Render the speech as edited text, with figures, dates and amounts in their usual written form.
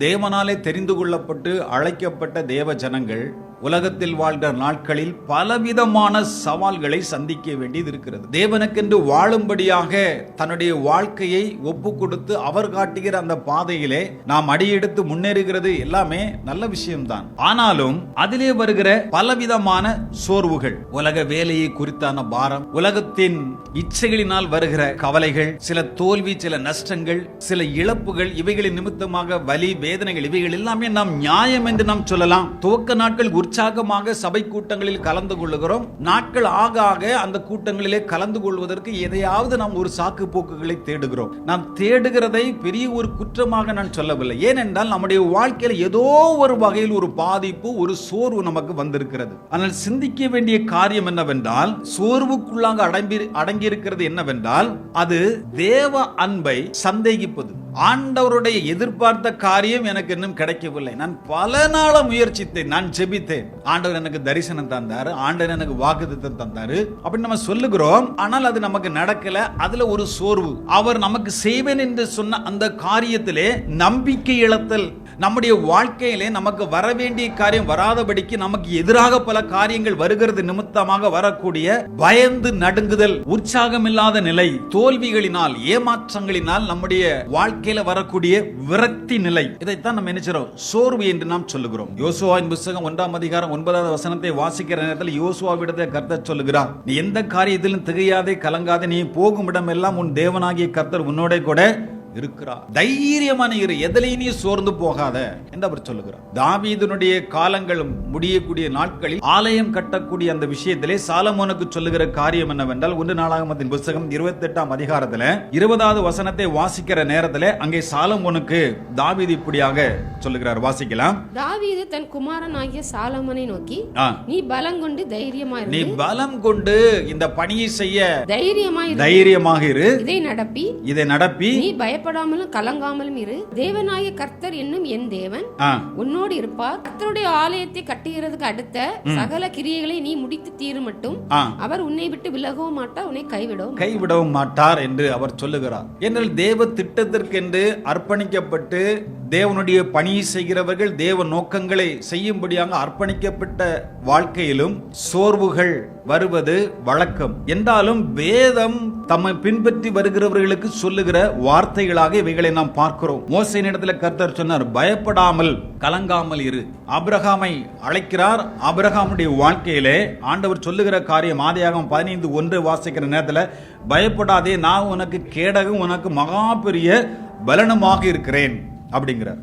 தேவனாலே தெரிந்து கொள்ளப்பட்டு அழைக்கப்பட்ட தேவ ஜனங்கள் உலகத்தில் வாழ்ந்த நாட்களில் பலவிதமான சவால்களை சந்திக்க வேண்டியது இருக்கிறது. தேவனுக்கென்று வாழும்படியாக தன்னுடைய வாழ்க்கையை ஒப்பு கொடுத்து அவர் காட்டுகிற அந்த பாதையிலே நாம் அடியெடுத்து முன்னேறுகிறது எல்லாமே நல்ல விஷயம்தான். ஆனாலும் அதிலே வருகிற பலவிதமான சோர்வுகள், உலக வேலையை குறித்தான பாரம், உலகத்தின் இச்சைகளினால் வருகிற கவலைகள், சில தோல்வி, சில நஷ்டங்கள், சில இழப்புகள், இவைகளின் நிமித்தமாக வலி, வேதனைகள், இவைகள் எல்லாமே நாம் நியாயம் என்று நாம் சொல்லலாம். துவக்க நாட்கள் உற்சாகமாக சபை கூட்டங்களில் கலந்து கொள்ளுகிறோம். நாட்கள் ஆக ஆக அந்த கூட்டங்களிலே கலந்து கொள்வதற்கு எதையாவது நாம் ஒரு சாக்கு போக்குகளை தேடுகிறோம். நாம் தேடுகிறதை பெரிய ஒரு குற்றமாக நான் சொல்லவில்லை. ஏனென்றால் நம்முடைய வாழ்க்கையில் ஏதோ ஒரு வகையில் ஒரு பாதிப்பு, ஒரு சோர்வு நமக்கு வந்திருக்கிறது. ஆனால் சிந்திக்க வேண்டிய காரியம் என்னவென்றால், சோர்வுக்குள்ளாக அடங்கியிருக்கிறது என்னவென்றால், அது தேவ அன்பை சந்தேகிப்பது. ஆண்டவருடைய எதிர்பார்த்த காரியம் எனக்கு இன்னும் கிடைக்கவில்லை. நான் பல நாள முயற்சித்தேன், நான் ஜெபித்தேன், ஆண்டவர் எனக்கு தரிசனம் தந்தாரு, ஆண்டவர் எனக்கு வாக்குத்தத்தம் தந்தாரு அப்படின்னு நம்ம சொல்லுகிறோம். ஆனால் அது நமக்கு நடக்கல. அதுல ஒரு சோர்வு. அவர் நமக்கு செய்வேன் என்று சொன்ன அந்த காரியத்திலே நம்பிக்கை இழத்தல். நம்முடைய வாழ்க்கையிலே நமக்கு வர வேண்டிய காரியம் வராதபடிக்கு நமக்கு எதிராக பல காரியங்கள் வருகிறது நிமித்தமாக வரக்கூடிய பயந்து நடுங்குதல், உற்சாகமில்லாத நிலை, தோல்விகளினால், ஏமாற்றங்களினால் நம்முடைய வாழ்க்கையில வரக்கூடிய விரக்தி நிலை, இதைத்தான் நம்ம நினைக்கிறோம் சோர்வு என்று நாம் சொல்லுகிறோம். யோசுவாவின் புத்தகம் 1ஆம் அதிகாரம் 9வது வசனத்தை வாசிக்கிற நேரத்தில் யோசுவாவிடத்தை கர்த்தர் சொல்லுகிறார், நீ எந்த காரியத்திலும் திகையாதே, கலங்காதே, நீ போகும் இடம் எல்லாம் உன் தேவனாகிய கர்த்தர் உன்னோட கூட இருக்கிறார். தைரியமான இரு, எதிலையும் நீ சோர்ந்து போகாத என்று அவர் சொல்லுகிறார். தாவீதுனுடைய காலங்கள் முடியக்கூடிய நாட்களில் ஆலயம் கட்டக்கூடிய அந்த விஷயத்திலே சாலமோனுக்கு சொல்லுகிற காரியம் என்னவென்றால், 1 நாளாகமத்தின் புத்தகம் 28ஆம் அதிகாரத்தில் 20வது வசனத்தை வாசிக்கிற நேரத்தில் அங்கே சாலமோனுக்கு தாவீது இப்படியாக சொல்லுகிறார். வாசிக்கலாம். தாவீது தன் குமாரனாகிய சாலமோனை நோக்கி, நீ பலம் கொண்டு தைரியமாயிரு, நீ பலம் கொண்டு இந்த பணியை செய்ய தைரியமாக இரு, இதை நடப்பி நீ பயப்படாமலும் கலங்காமலும் இரு. தேவனாய கர்த்தர் என்னும் என் தேவன் உன்னோடு இருப்பார். கர்த்தருடைய ஆலயத்தை கட்டுகிறதுக்கு அடுத்த சகல கிரியைகளை நீ முடித்து தீரும் மட்டும் அவர் உன்னை விட்டு விலகவும் மாட்டார், உன்னை கைவிடவும் மாட்டார் என்று அவர் சொல்லுகிறார். என்றால் தேவ திட்டத்திற்கென்று அர்ப்பணிக்கப்பட்டு தேவனுடைய பணியை செய்கிறவர்கள் தேவ நோக்கங்களை செய்யும்படியாக அர்ப்பணிக்கப்பட்ட வாழ்க்கையிலும் சோர்வுகள் வருவது வழக்கம். என்றாலும் வேதம் தம்மை பின்பற்றி வருகிறவர்களுக்கு சொல்லுகிற வார்த்தைகளாக இவைகளை நாம் பார்க்கிறோம். மோசேயின் இடத்துல கர்த்தர் சொன்னார், பயப்படாமல் கலங்காமல் இரு. ஆபிரகாமை அழைக்கிறார். ஆபிரகாமுடைய வாழ்க்கையிலே ஆண்டவர் சொல்லுகிற காரியம் ஆதியாகமம் 15:1 வாசிக்கிற நேரத்தில், பயப்படாதே, நான் உனக்கு கேடகம், உனக்கு மகா பெரிய பலனுமாக இருக்கிறேன் அப்படிங்கிறார்.